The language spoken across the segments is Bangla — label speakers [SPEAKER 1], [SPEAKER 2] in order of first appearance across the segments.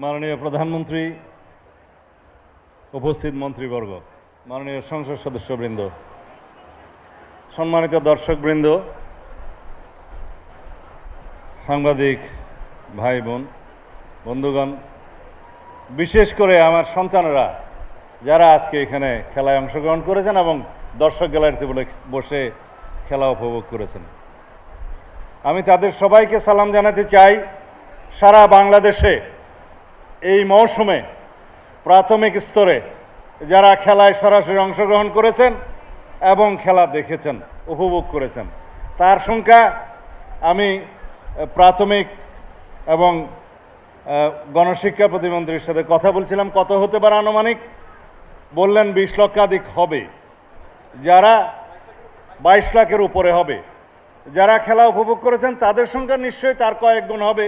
[SPEAKER 1] মাননীয় প্রধানমন্ত্রী, উপস্থিত মন্ত্রীবর্গ, মাননীয় সংসদ সদস্যবৃন্দ, সম্মানিত দর্শকবৃন্দ, সাংবাদিক ভাই বোন, বন্ধুগণ, বিশেষ করে আমার সন্তানরা যারা আজকে এখানে খেলায় অংশগ্রহণ করেছেন এবং দর্শক গ্যালারিতে বসে খেলা উপভোগ করেছেন, আমি তাদের সবাইকে সালাম জানাতে চাই। সারা বাংলাদেশে এই মৌসুমে প্রাথমিক স্তরে যারা খেলায় সরাসরি অংশগ্রহণ করেছেন এবং খেলা দেখেছেন, উপভোগ করেছেন, তার সংখ্যা আমি প্রাথমিক এবং গণশিক্ষা প্রতিমন্ত্রীর সাথে কথা বলছিলাম, কত হতে পারে আনুমানিক, বললেন 20 লক্ষাধিক হবে, যারা 22 লাখের উপরে হবে। যারা খেলা উপভোগ করেছেন তাদের সংখ্যা নিশ্চয়ই তার কয়েক গুণ হবে,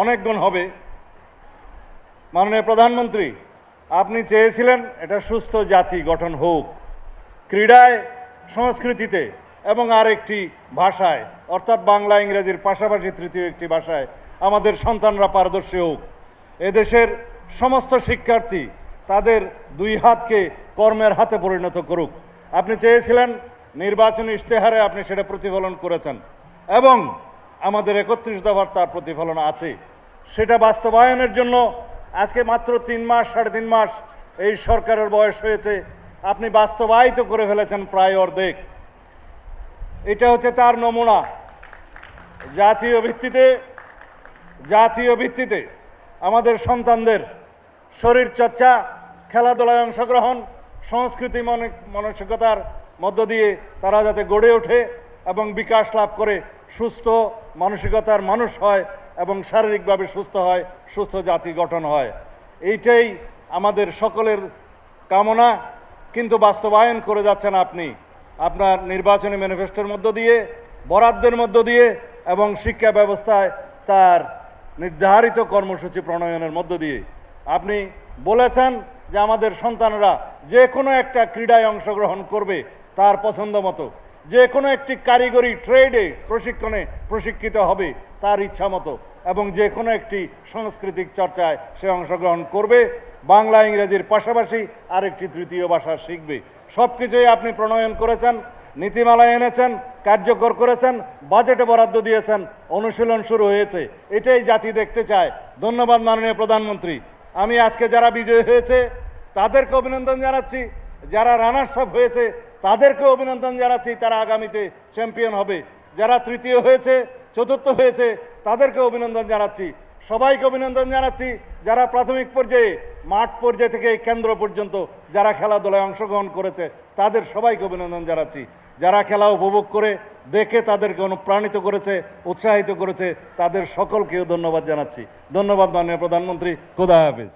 [SPEAKER 1] অনেক গুণ হবে। মাননীয় প্রধানমন্ত্রী, আপনি চেয়েছিলেন এটা সুস্থ জাতি গঠন হোক, ক্রীড়ায়, সংস্কৃতিতে এবং আরেকটি ভাষায়, অর্থাৎ বাংলা ইংরেজির পাশাপাশি তৃতীয় একটি ভাষায় আমাদের সন্তানরা পারদর্শী হোক। এদেশের সমস্ত শিক্ষার্থী তাদের দুই হাতকে কর্মের হাতে পরিণত করুক। আপনি চেয়েছিলেন নির্বাচনী ইশতেহারে, আপনি সেটা প্রতিফলন করেছেন এবং আমাদের 31 দফার তার প্রতিফলন আছে। সেটা বাস্তবায়নের জন্য আজকে মাত্র 3 মাস, 3.5 মাস এই সরকারের বয়স হয়েছে, আপনি বাস্তবায়িত করে ফেলেছেন প্রায় অর্ধেক। এটা হচ্ছে তার নমুনা। জাতীয় ভিত্তিতে আমাদের সন্তানদের শরীরচর্চা, খেলাধুলায় অংশগ্রহণ, সংস্কৃতি মানসিকতার মধ্য দিয়ে তারা যাতে গড়ে ওঠে এবং বিকাশ লাভ করে সুস্থ মানসিকতার মানুষ হয় এবং শারীরিকভাবে সুস্থ হয়, সুস্থ জাতি গঠন হয়, এইটাই আমাদের সকলের কামনা। কিন্তু বাস্তবায়ন করে যাচ্ছেন আপনি আপনার নির্বাচনী ম্যানিফেস্টোর মধ্য দিয়ে, বরাদ্দের মধ্য দিয়ে এবং শিক্ষা ব্যবস্থায় তার নির্ধারিত কর্মসূচি প্রণয়নের মধ্য দিয়ে। আপনি বলেছেন যে আমাদের সন্তানরা যে কোনো একটা ক্রীড়ায় অংশগ্রহণ করবে তার পছন্দ মতো, যে কোনো একটি কারিগরি ট্রেডে প্রশিক্ষণে প্রশিক্ষিত হবে তার ইচ্ছা মতো, এবং যে কোনো একটি সাংস্কৃতিক চর্চায় সে অংশগ্রহণ করবে, বাংলা ইংরেজির পাশাপাশি আরেকটি তৃতীয় ভাষা শিখবে। সব কিছুই আপনি প্রণয়ন করেছেন, নীতিমালায় এনেছেন, কার্যকর করেছেন, বাজেটে বরাদ্দ দিয়েছেন, অনুশীলন শুরু হয়েছে। এটাই জাতি দেখতে চায়। ধন্যবাদ মাননীয় প্রধানমন্ত্রী। আমি আজকে যারা বিজয়ী হয়েছে তাদেরকে অভিনন্দন জানাচ্ছি, যারা রানার্স আপ হয়েছে তাদেরকে অভিনন্দন জানাচ্ছি, তারা আগামীতে চ্যাম্পিয়ন হবে। যারা তৃতীয় হয়েছে, চতুর্থ হয়েছে তাদেরকে অভিনন্দন জানাচ্ছি, সবাইকে অভিনন্দন জানাচ্ছি। যারা প্রাথমিক পর্যায়ে, মাঠ পর্যায়ে থেকে কেন্দ্র পর্যন্ত যারা খেলাধুলায় অংশগ্রহণ করেছে তাদের সবাইকে অভিনন্দন জানাচ্ছি। যারা খেলা উপভোগ করে দেখে তাদেরকে অনুপ্রাণিত করেছে, উৎসাহিত করেছে, তাদের সকলকেও ধন্যবাদ জানাচ্ছি। ধন্যবাদ মাননীয় প্রধানমন্ত্রী। খোদা হাফেজ।